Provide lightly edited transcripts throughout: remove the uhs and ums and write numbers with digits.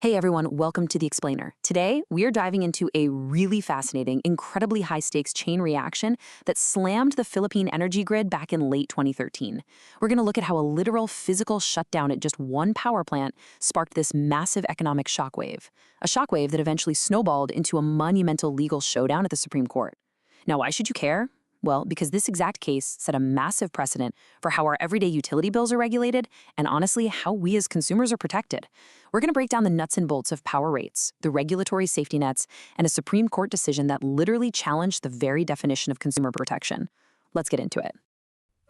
Hey everyone, welcome to The Explainer. Today, we are diving into a really fascinating, incredibly high-stakes chain reaction that slammed the Philippine energy grid back in late 2013. We're going to look at how a literal physical shutdown at just one power plant sparked this massive economic shockwave, a shockwave that eventually snowballed into a monumental legal showdown at the Supreme Court. Now, why should you care? Well, because this exact case set a massive precedent for how our everyday utility bills are regulated and honestly, how we as consumers are protected. We're going to break down the nuts and bolts of power rates, the regulatory safety nets, and a Supreme Court decision that literally challenged the very definition of consumer protection. Let's get into it.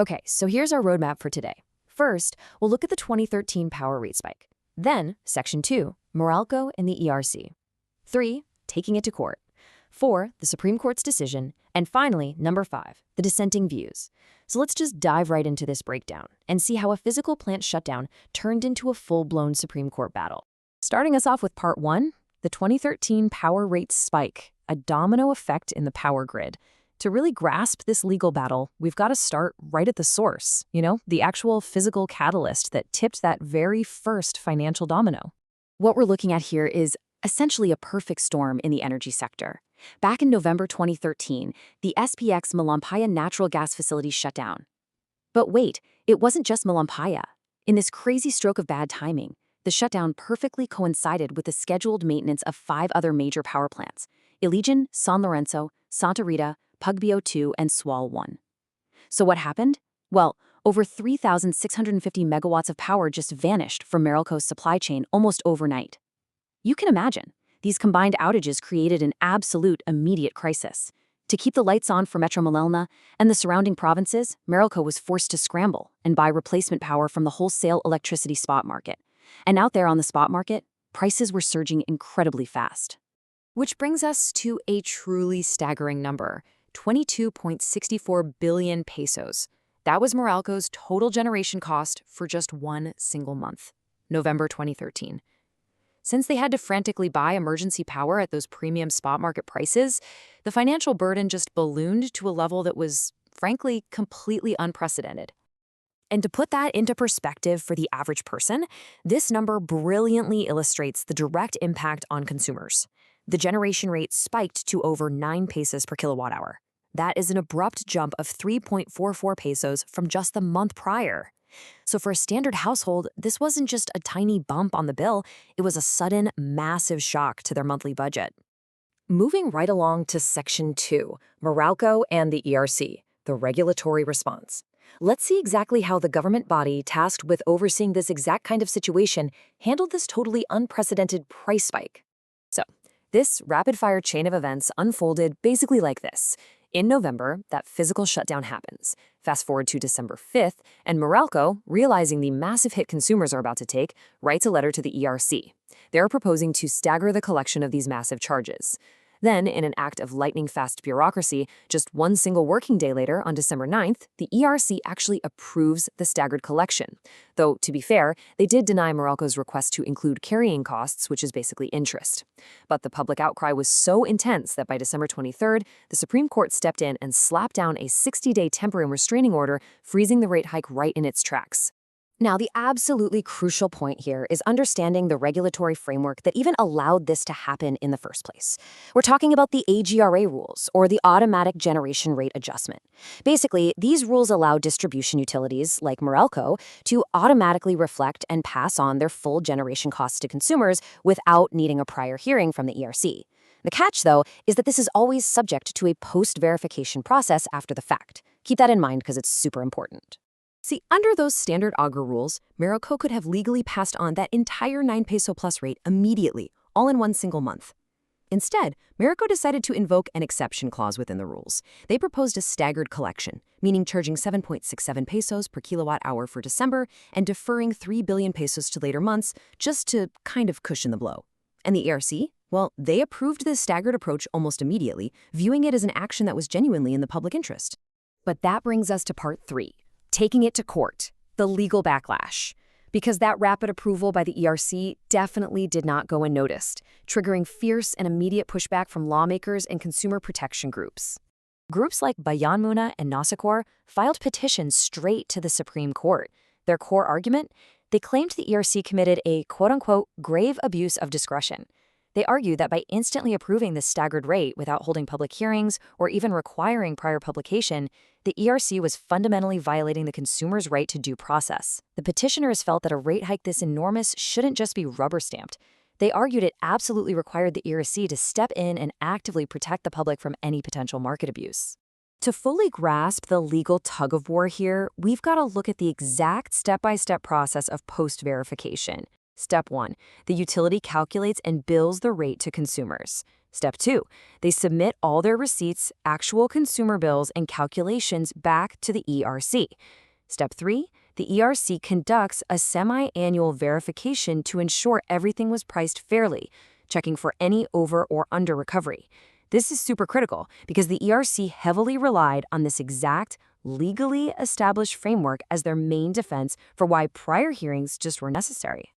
Okay, so here's our roadmap for today. First, we'll look at the 2013 power rate spike. Then, Section 2, Meralco and the ERC. 3, taking it to court. 4, the Supreme Court's decision. And finally, number 5, the dissenting views. So let's just dive right into this breakdown and see how a physical plant shutdown turned into a full-blown Supreme Court battle. Starting us off with Part 1, the 2013 power rate spike, a domino effect in the power grid. To really grasp this legal battle, we've got to start right at the source, the actual physical catalyst that tipped that very first financial domino. What we're looking at here is essentially a perfect storm in the energy sector. Back in November 2013, the SPX Malampaya natural gas facility shut down. But wait, it wasn't just Malampaya. In this crazy stroke of bad timing, the shutdown perfectly coincided with the scheduled maintenance of 5 other major power plants: Iligan, San Lorenzo, Santa Rita, Pugbio 2, and Swal 1. So what happened? Well, over 3,650 megawatts of power just vanished from Meralco's supply chain almost overnight. You can imagine, these combined outages created an absolute immediate crisis. To keep the lights on for Metro Manila and the surrounding provinces, Meralco was forced to scramble and buy replacement power from the wholesale electricity spot market. And out there on the spot market, prices were surging incredibly fast. Which brings us to a truly staggering number: 22.64 billion pesos. That was Meralco's total generation cost for just one single month, November 2013. Since they had to frantically buy emergency power at those premium spot market prices, the financial burden just ballooned to a level that was, frankly, completely unprecedented. And to put that into perspective for the average person, this number brilliantly illustrates the direct impact on consumers. The generation rate spiked to over 9 pesos per kilowatt hour. That is an abrupt jump of 3.44 pesos from just the month prior. So for a standard household, this wasn't just a tiny bump on the bill, it was a sudden, massive shock to their monthly budget. Moving right along to Section 2, Meralco and the ERC, the regulatory response. Let's see exactly how the government body tasked with overseeing this exact kind of situation handled this totally unprecedented price spike. So, this rapid-fire chain of events unfolded basically like this. In November, that physical shutdown happens. Fast forward to December 5th, and Meralco, realizing the massive hit consumers are about to take, writes a letter to the ERC. They're proposing to stagger the collection of these massive charges. Then, in an act of lightning-fast bureaucracy, just one single working day later, on December 9th, the ERC actually approves the staggered collection. Though, to be fair, they did deny Meralco's request to include carrying costs, which is basically interest. But the public outcry was so intense that by December 23rd, the Supreme Court stepped in and slapped down a 60-day temporary restraining order, freezing the rate hike right in its tracks. Now, the absolutely crucial point here is understanding the regulatory framework that even allowed this to happen in the first place. We're talking about the AGRA rules, or the Automatic Generation Rate Adjustment. Basically, these rules allow distribution utilities, like Meralco, to automatically reflect and pass on their full generation costs to consumers without needing a prior hearing from the ERC. The catch, though, is that this is always subject to a post-verification process after the fact. Keep that in mind because it's super important. See, under those standard AGRA rules, Meralco could have legally passed on that entire 9 peso plus rate immediately, all in one single month. Instead, Meralco decided to invoke an exception clause within the rules. They proposed a staggered collection, meaning charging 7.67 pesos per kilowatt hour for December and deferring 3 billion pesos to later months just to kind of cushion the blow. And the ERC? Well, they approved this staggered approach almost immediately, viewing it as an action that was genuinely in the public interest. But that brings us to Part 3. Taking it to court, the legal backlash. Because that rapid approval by the ERC definitely did not go unnoticed, triggering fierce and immediate pushback from lawmakers and consumer protection groups. Groups like Bayan Muna and Nasacor filed petitions straight to the Supreme Court. Their core argument? They claimed the ERC committed a quote-unquote grave abuse of discretion. They argued that by instantly approving this staggered rate without holding public hearings or even requiring prior publication, the ERC was fundamentally violating the consumer's right to due process. The petitioners felt that a rate hike this enormous shouldn't just be rubber-stamped. They argued it absolutely required the ERC to step in and actively protect the public from any potential market abuse. To fully grasp the legal tug-of-war here, we've got to look at the exact step-by-step process of post-verification. Step 1. The utility calculates and bills the rate to consumers. Step 2. They submit all their receipts, actual consumer bills, and calculations back to the ERC. Step 3. The ERC conducts a semi-annual verification to ensure everything was priced fairly, checking for any over or under recovery. This is super critical because the ERC heavily relied on this exact, legally established framework as their main defense for why prior hearings just were necessary.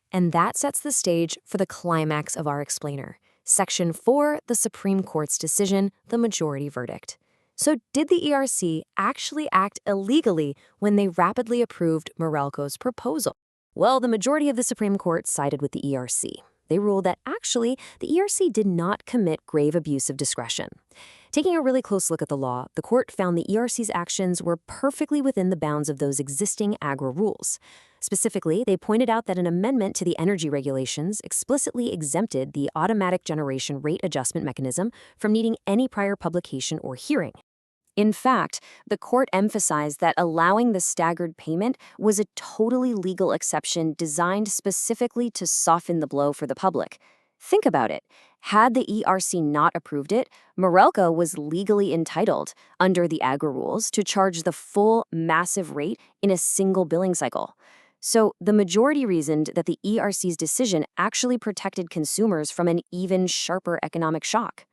And that sets the stage for the climax of our explainer. Section 4, the Supreme Court's decision, the majority verdict. So did the ERC actually act illegally when they rapidly approved Meralco's proposal? Well, the majority of the Supreme Court sided with the ERC. They ruled that actually the ERC did not commit grave abuse of discretion. Taking a really close look at the law, the court found the ERC's actions were perfectly within the bounds of those existing AGRA rules. Specifically, they pointed out that an amendment to the energy regulations explicitly exempted the automatic generation rate adjustment mechanism from needing any prior publication or hearing. In fact, the court emphasized that allowing the staggered payment was a totally legal exception designed specifically to soften the blow for the public. Think about it. Had the ERC not approved it, Meralco was legally entitled, under the AGRA rules, to charge the full massive rate in a single billing cycle. So the majority reasoned that the ERC's decision actually protected consumers from an even sharper economic shock.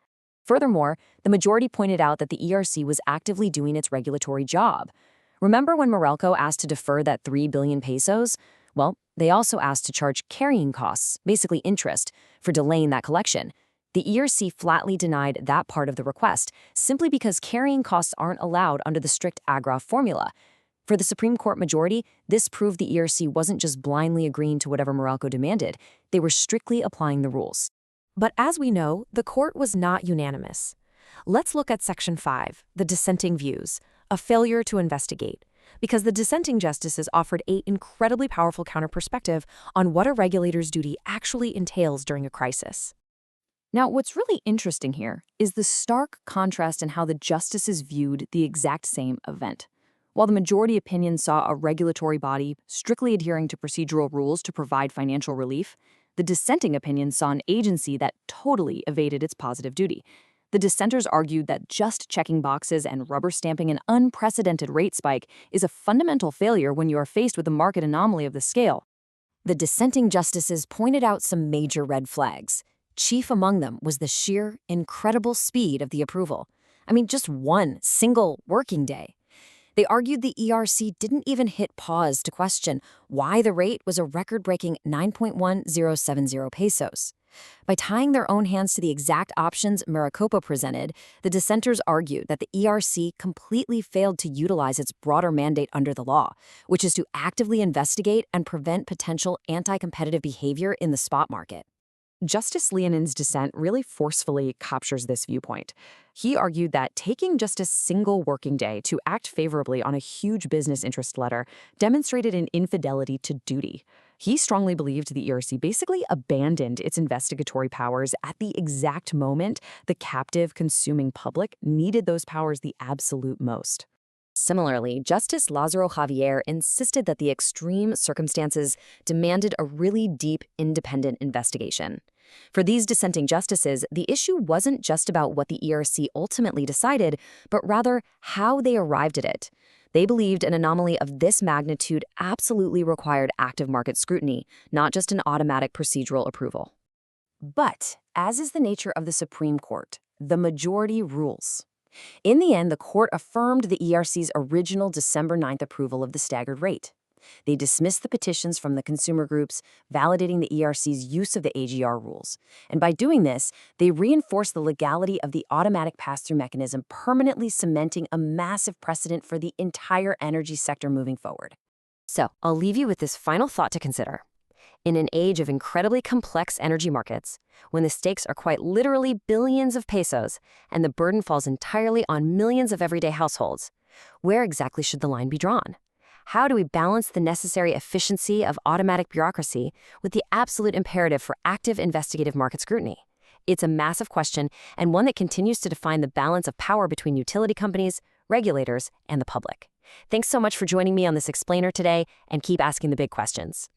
Furthermore, the majority pointed out that the ERC was actively doing its regulatory job. Remember when Meralco asked to defer that 3 billion pesos? Well, they also asked to charge carrying costs, basically interest, for delaying that collection. The ERC flatly denied that part of the request, simply because carrying costs aren't allowed under the strict AGRA formula. For the Supreme Court majority, this proved the ERC wasn't just blindly agreeing to whatever Meralco demanded. They were strictly applying the rules. But as we know, the court was not unanimous. Let's look at Section 5, the dissenting views, a failure to investigate, because the dissenting justices offered an incredibly powerful counterperspective on what a regulator's duty actually entails during a crisis. Now, what's really interesting here is the stark contrast in how the justices viewed the exact same event. While the majority opinion saw a regulatory body strictly adhering to procedural rules to provide financial relief, the dissenting opinion saw an agency that totally evaded its positive duty. The dissenters argued that just checking boxes and rubber stamping an unprecedented rate spike is a fundamental failure when you are faced with the market anomaly of the scale. The dissenting justices pointed out some major red flags. Chief among them was the sheer, incredible speed of the approval. I mean, just one single working day. They argued the ERC didn't even hit pause to question why the rate was a record-breaking 9.1070 pesos. By tying their own hands to the exact options Maricopa presented, the dissenters argued that the ERC completely failed to utilize its broader mandate under the law, which is to actively investigate and prevent potential anti-competitive behavior in the spot market. Justice Leonin's dissent really forcefully captures this viewpoint. He argued that taking just a single working day to act favorably on a huge business interest letter demonstrated an infidelity to duty. He strongly believed the ERC basically abandoned its investigatory powers at the exact moment the captive consuming public needed those powers the absolute most. Similarly, Justice Lázaro Javier insisted that the extreme circumstances demanded a really deep, independent investigation. For these dissenting justices, the issue wasn't just about what the ERC ultimately decided, but rather how they arrived at it. They believed an anomaly of this magnitude absolutely required active market scrutiny, not just an automatic procedural approval. But, as is the nature of the Supreme Court, the majority rules. In the end, the court affirmed the ERC's original December 9th approval of the staggered rate. They dismissed the petitions from the consumer groups, validating the ERC's use of the AGR rules. And by doing this, they reinforced the legality of the automatic pass-through mechanism, permanently cementing a massive precedent for the entire energy sector moving forward. So I'll leave you with this final thought to consider. In an age of incredibly complex energy markets, when the stakes are quite literally billions of pesos and the burden falls entirely on millions of everyday households, where exactly should the line be drawn? How do we balance the necessary efficiency of automatic bureaucracy with the absolute imperative for active investigative market scrutiny? It's a massive question, and one that continues to define the balance of power between utility companies, regulators, and the public. Thanks so much for joining me on this explainer today, and keep asking the big questions.